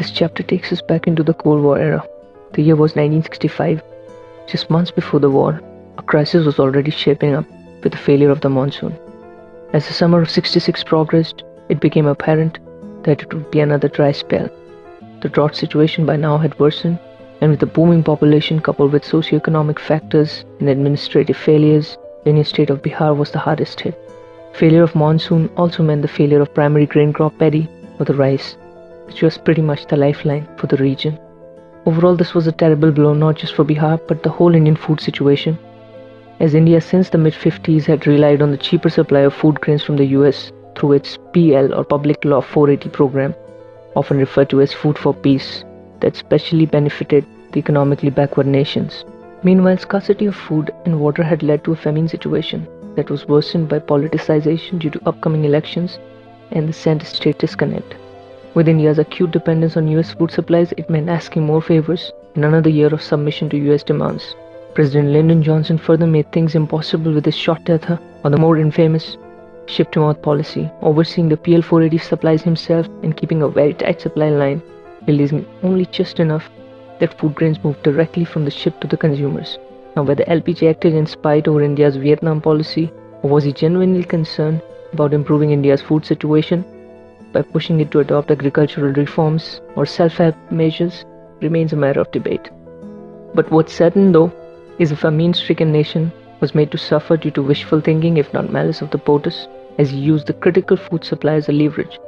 This chapter takes us back into the Cold War era. The year was 1965. Just months before the war, a crisis was already shaping up with the failure of the monsoon. As the summer of '66 progressed, it became apparent that it would be another dry spell. The drought situation by now had worsened, and with the booming population coupled with socio-economic factors and administrative failures, the Union state of Bihar was the hardest hit. Failure of monsoon also meant the failure of primary grain crop paddy or the rice, which was pretty much the lifeline for the region. Overall, this was a terrible blow not just for Bihar but the whole Indian food situation, as India since the mid-50s had relied on the cheaper supply of food grains from the US through its PL or Public Law 480 program, often referred to as Food for Peace, that specially benefited the economically backward nations. Meanwhile, scarcity of food and water had led to a famine situation that was worsened by politicization due to upcoming elections and the center-state disconnect. With India's acute dependence on US food supplies, it meant asking more favors and another year of submission to US demands. President Lyndon Johnson further made things impossible with his shot death, or the more infamous ship-to-mouth policy, overseeing the PL 480 supplies himself and keeping a very tight supply line, releasing only just enough that food grains moved directly from the ship to the consumers. Now, whether LPG acted in spite over India's Vietnam policy, or was he genuinely concerned about improving India's food situation by pushing it to adopt agricultural reforms or self-help measures, remains a matter of debate. But what's certain, though, is a famine-stricken nation was made to suffer due to wishful thinking, if not malice of the POTUS, as he used the critical food supply as a leverage,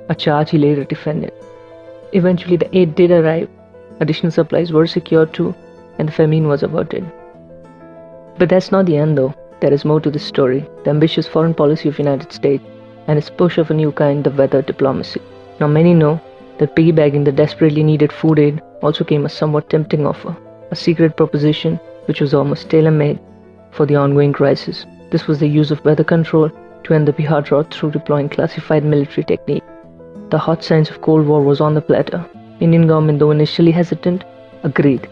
a charge he later defended. Eventually, the aid did arrive, additional supplies were secured too, and the famine was averted. But that's not the end, though. There is more to this story: the ambitious foreign policy of the United States and its push of a new kind, the weather diplomacy. Now, many know that piggybacking the desperately needed food aid also came a somewhat tempting offer, a secret proposition which was almost tailor-made for the ongoing crisis. This was the use of weather control to end the Bihar drought through deploying classified military technique. The hot science of Cold War was on the platter. Indian government, though initially hesitant, agreed,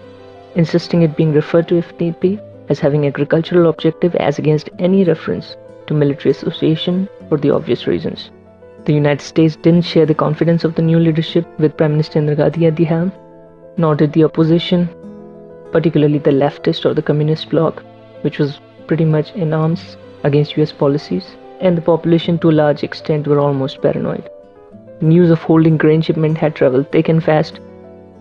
insisting it being referred to if need be as having agricultural objective as against any reference to military association for the obvious reasons. The United States didn't share the confidence of the new leadership with Prime Minister Indira Gandhi at the helm, nor did the opposition, particularly the leftist or the communist bloc, which was pretty much in arms against US policies, and the population to a large extent were almost paranoid. News of holding grain shipment had traveled thick and fast,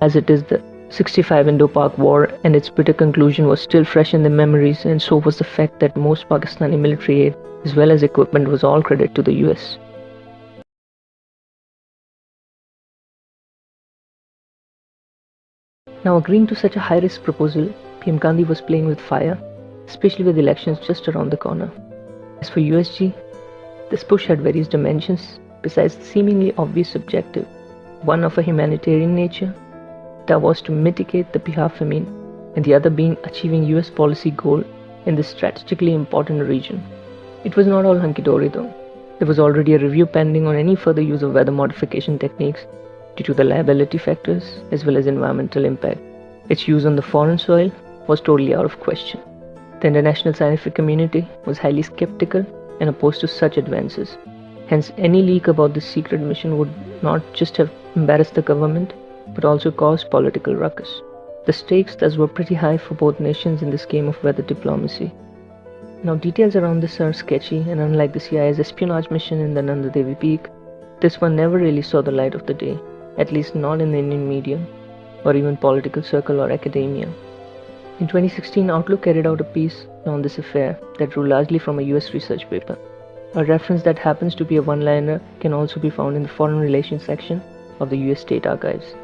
as it is the '65 Indo-Pak War, and its bitter conclusion was still fresh in their memories, and so was the fact that most Pakistani military aid as well as equipment was all credit to the US. Now, agreeing to such a high-risk proposal, PM Gandhi was playing with fire, especially with elections just around the corner. As for USG, this push had various dimensions, besides the seemingly obvious objective, one of a humanitarian nature, that was to mitigate the Bihar Famine, and the other being achieving US policy goal in this strategically important region. It was not all hunky-dory though. There was already a review pending on any further use of weather modification techniques due to the liability factors as well as environmental impact. Its use on the foreign soil was totally out of question. The international scientific community was highly skeptical and opposed to such advances. Hence, any leak about this secret mission would not just have embarrassed the government, but also caused political ruckus. The stakes thus were pretty high for both nations in this game of weather diplomacy. Now, details around this are sketchy, and unlike the CIA's espionage mission in the Nanda Devi Peak, this one never really saw the light of the day, at least not in the Indian media, or even political circle or academia. In 2016, Outlook carried out a piece on this affair that drew largely from a US research paper. A reference that happens to be a one-liner can also be found in the Foreign Relations section of the US State Archives.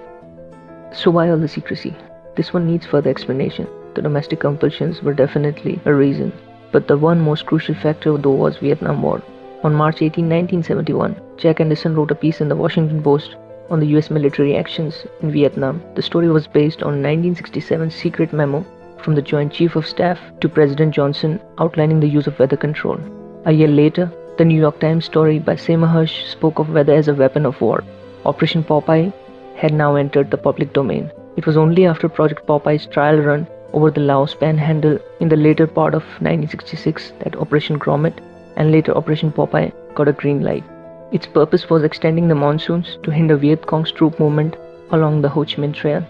So why all the secrecy? This one needs further explanation. The domestic compulsions were definitely a reason, but the one most crucial factor though was Vietnam War. On March 18, 1971, Jack Anderson wrote a piece in the Washington Post on the US military actions in Vietnam. The story was based on a 1967 secret memo from the Joint Chief of Staff to President Johnson outlining the use of weather control. A year later, the New York Times story by Seymour Hersh spoke of weather as a weapon of war. Operation Popeye had now entered the public domain. It was only after Project Popeye's trial run over the Laos Panhandle in the later part of 1966 that Operation Gromet and later Operation Popeye got a green light. Its purpose was extending the monsoons to hinder Viet Cong's troop movement along the Ho Chi Minh Trail.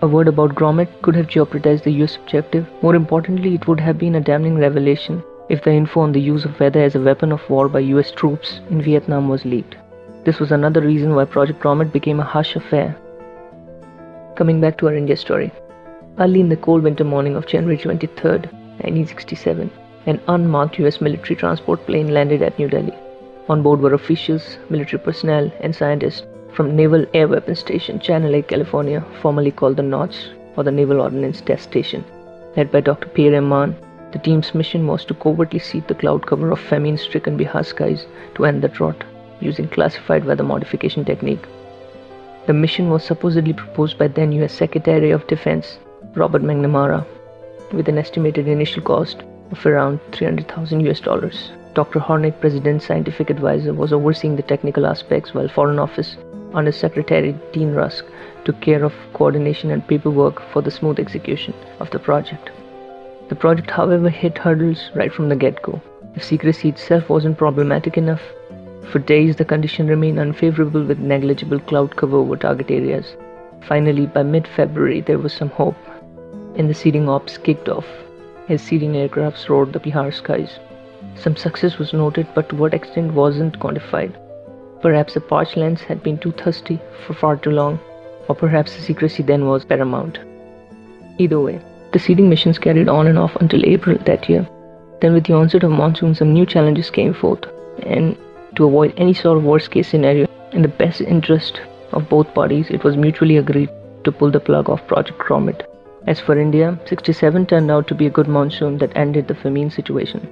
A word about Gromet could have jeopardized the US objective. More importantly, it would have been a damning revelation if the info on the use of weather as a weapon of war by US troops in Vietnam was leaked. This was another reason why Project Gromet became a hush affair. Coming back to our India story. Early in the cold winter morning of January 23, 1967, an unmarked US military transport plane landed at New Delhi. On board were officials, military personnel, and scientists from Naval Air Weapons Station, Channel Lake, California, formerly called the NOTS, or the Naval Ordnance Test Station. Led by Dr. P. Rahman, the team's mission was to covertly seek the cloud cover of famine-stricken Bihar skies to end the drought, using classified weather modification technique. The mission was supposedly proposed by then US Secretary of Defense, Robert McNamara, with an estimated initial cost of around $300,000. Dr. Hornick, President's scientific advisor, was overseeing the technical aspects, while Foreign Office Under Secretary Dean Rusk took care of coordination and paperwork for the smooth execution of the project. The project, however, hit hurdles right from the get-go. If secrecy itself wasn't problematic enough, for days the condition remained unfavorable with negligible cloud cover over target areas. Finally, by mid-February, there was some hope, and the seeding ops kicked off as seeding aircrafts roared the Bihar skies. Some success was noted, but to what extent wasn't quantified. Perhaps the parched lands had been too thirsty for far too long, or perhaps the secrecy then was paramount. Either way, the seeding missions carried on and off until April that year. Then with the onset of monsoon, some new challenges came forth, and to avoid any sort of worst-case scenario, in the best interest of both parties, it was mutually agreed to pull the plug off Project Gromet. As for India, 67 turned out to be a good monsoon that ended the famine situation.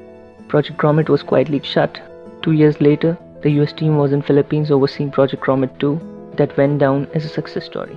Project Gromet was quietly shut. 2 years later, the US team was in Philippines overseeing Project Gromet 2 that went down as a success story.